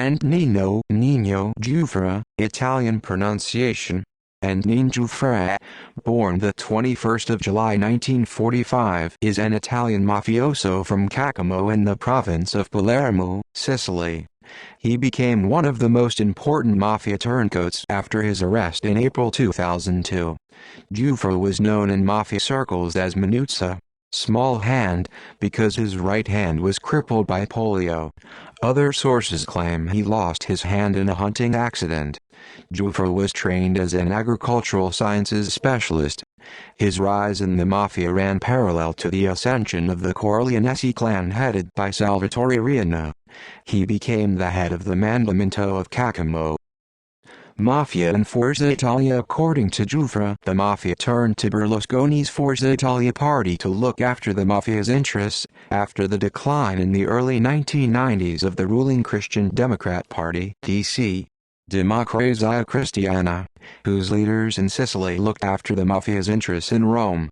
Antonino Giuffrè, Italian pronunciation, Antonino Giuffrè, born the 21st of July 1945, is an Italian mafioso from Caccamo in the province of Palermo, Sicily. He became one of the most important mafia turncoats after his arrest in April 2002. Giuffrè was known in mafia circles as Manuzza, small hand, because his right hand was crippled by polio. Other sources claim he lost his hand in a hunting accident. Giuffrè was trained as an agricultural sciences specialist. His rise in the mafia ran parallel to the ascension of the Corleonesi clan headed by Salvatore Riina. He became the head of the Mandamento of Caccamo. Mafia and Forza Italia. According to Giuffrè, the mafia turned to Berlusconi's Forza Italia party to look after the mafia's interests, after the decline in the early 1990s of the ruling Christian Democrat Party (DC), Democrazia Cristiana, whose leaders in Sicily looked after the mafia's interests in Rome.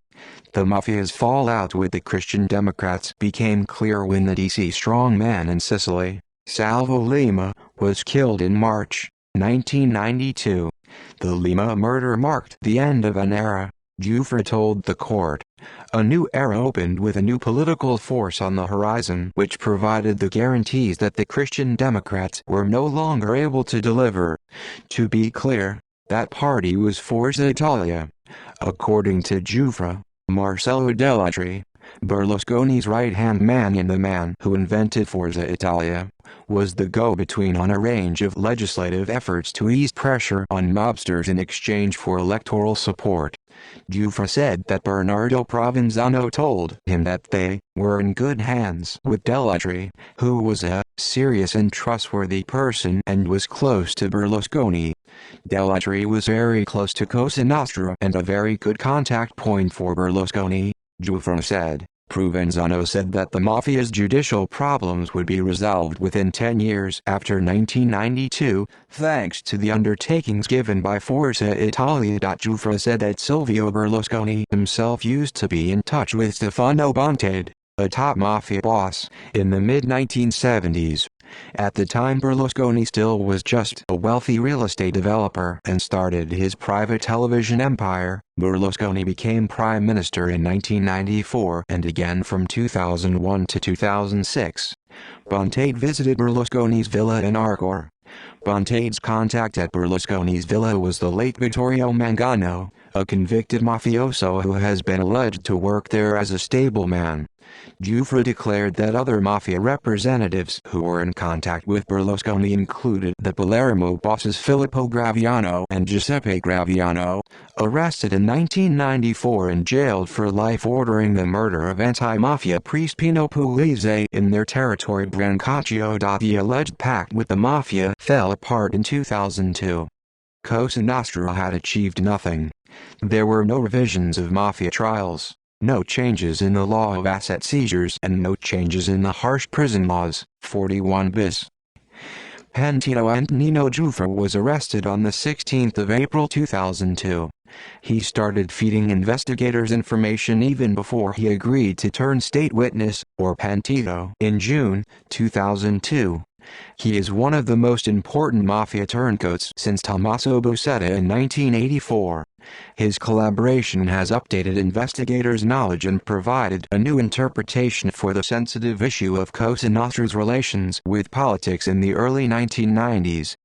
The mafia's fallout with the Christian Democrats became clear when the DC strongman in Sicily, Salvo Lima, was killed in March 1992. The Lima murder marked the end of an era, Giuffrè told the court. A new era opened with a new political force on the horizon which provided the guarantees that the Christian Democrats were no longer able to deliver. To be clear, that party was Forza Italia. According to Giuffrè, Marcello Dell'Utri, Berlusconi's right-hand man and the man who invented Forza Italia, was the go-between on a range of legislative efforts to ease pressure on mobsters in exchange for electoral support. Giuffrè said that Bernardo Provenzano told him that they were in good hands with Dell'Utri, who was a serious and trustworthy person and was close to Berlusconi. Dell'Utri was very close to Cosa Nostra and a very good contact point for Berlusconi, Giuffrè said. Provenzano said that the mafia's judicial problems would be resolved within 10 years after 1992, thanks to the undertakings given by Forza Italia. Giuffrè said that Silvio Berlusconi himself used to be in touch with Stefano Bontate, a top mafia boss, in the mid-1970s. At the time Berlusconi still was just a wealthy real estate developer and started his private television empire. Berlusconi became prime minister in 1994 and again from 2001 to 2006. Bontate visited Berlusconi's villa in Arcor. Bontate's contact at Berlusconi's villa was the late Vittorio Mangano, a convicted mafioso who has been alleged to work there as a stableman. Giuffrè declared that other mafia representatives who were in contact with Berlusconi included the Palermo bosses Filippo Graviano and Giuseppe Graviano, arrested in 1994 and jailed for life, ordering the murder of anti-mafia priest Pino Puglisi in their territory Brancaccio. The alleged pact with the mafia fell apart in 2002. Cosa Nostra had achieved nothing. There were no revisions of mafia trials, no changes in the law of asset seizures, and no changes in the harsh prison laws, 41 bis. Antonino Giuffrè was arrested on the 16th of April 2002. He started feeding investigators information even before he agreed to turn state witness, or pentito, in June 2002. He is one of the most important mafia turncoats since Tommaso Buscetta in 1984. His collaboration has updated investigators' knowledge and provided a new interpretation for the sensitive issue of Cosa Nostra's relations with politics in the early 1990s.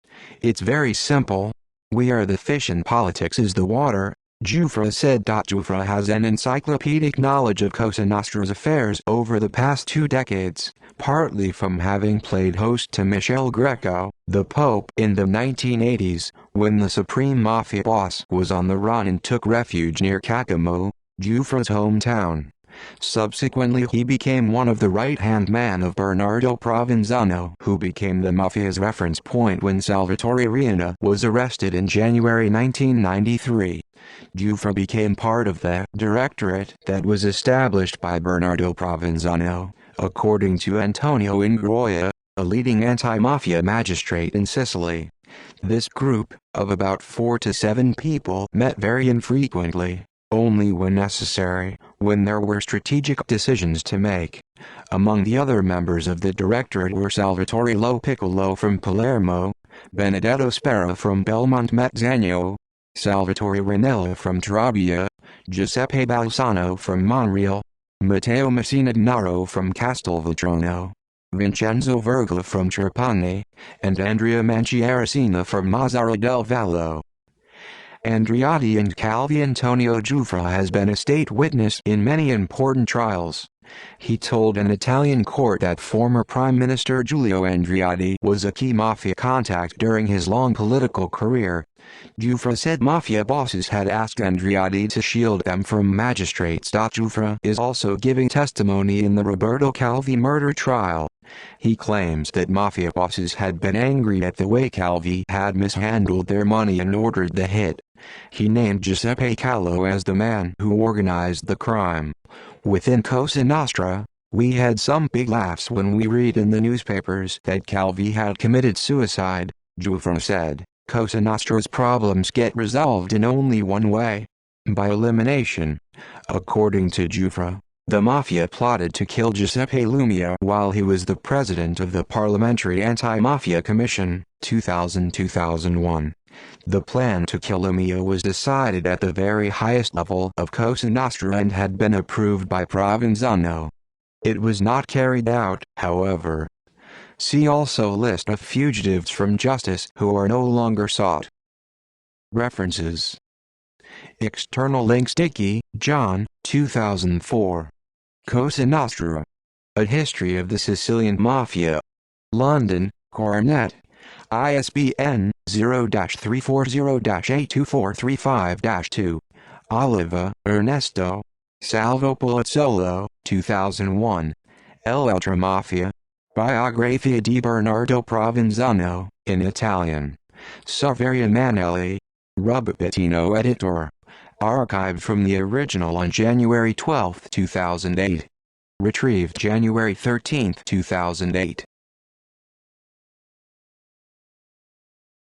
It's very simple. We are the fish and politics is the water, Giuffrè said. Giuffrè has an encyclopedic knowledge of Cosa Nostra's affairs over the past 2 decades, partly from having played host to Michele Greco, the Pope, in the 1980s, when the supreme mafia boss was on the run and took refuge near Caccamo, Giuffre's hometown. Subsequently he became one of the right-hand man of Bernardo Provenzano, who became the mafia's reference point when Salvatore Riina was arrested in January 1993. Giuffrè became part of the directorate that was established by Bernardo Provenzano, according to Antonio Ingroia, a leading anti-mafia magistrate in Sicily. This group, of about 4 to 7 people, met very infrequently, only when necessary, when there were strategic decisions to make. Among the other members of the directorate were Salvatore Lo Piccolo from Palermo, Benedetto Spera from Belmont Mezzagno, Salvatore Ranella from Trabia, Giuseppe Balsano from Monreale, Matteo Messina Denaro from Castelvetrano, Vincenzo Vergla from Trapani, and Andrea Manchiaracina from Mazzara del Vallo. Andreotti and Calvi. Antonio Giuffrè has been a state witness in many important trials. He told an Italian court that former Prime Minister Giulio Andreotti was a key mafia contact during his long political career. Giuffrè said mafia bosses had asked Andreotti to shield them from magistrates. Giuffrè is also giving testimony in the Roberto Calvi murder trial. He claims that mafia bosses had been angry at the way Calvi had mishandled their money and ordered the hit. He named Giuseppe Callo as the man who organized the crime. Within Cosa Nostra, we had some big laughs when we read in the newspapers that Calvi had committed suicide, Giuffrè said. Cosa Nostra's problems get resolved in only one way: by elimination. According to Giuffrè, the mafia plotted to kill Giuseppe Lumia while he was the president of the Parliamentary Anti-Mafia Commission, 2000-2001. The plan to kill Lumia was decided at the very highest level of Cosa Nostra and had been approved by Provenzano. It was not carried out, however. See also list of fugitives from justice who are no longer sought. References. External links. Dickey, John, 2004. Cosa Nostra: A History of the Sicilian Mafia. London, Cornet. ISBN 0-340-82435-2. Oliva, Ernesto. Salvo Palazzolo, 2001. L'Altra Mafia. Biografia di Bernardo Provenzano, in Italian. Saverio Manelli. Rubattino editor. Archived from the original on January 12, 2008. Retrieved January 13, 2008.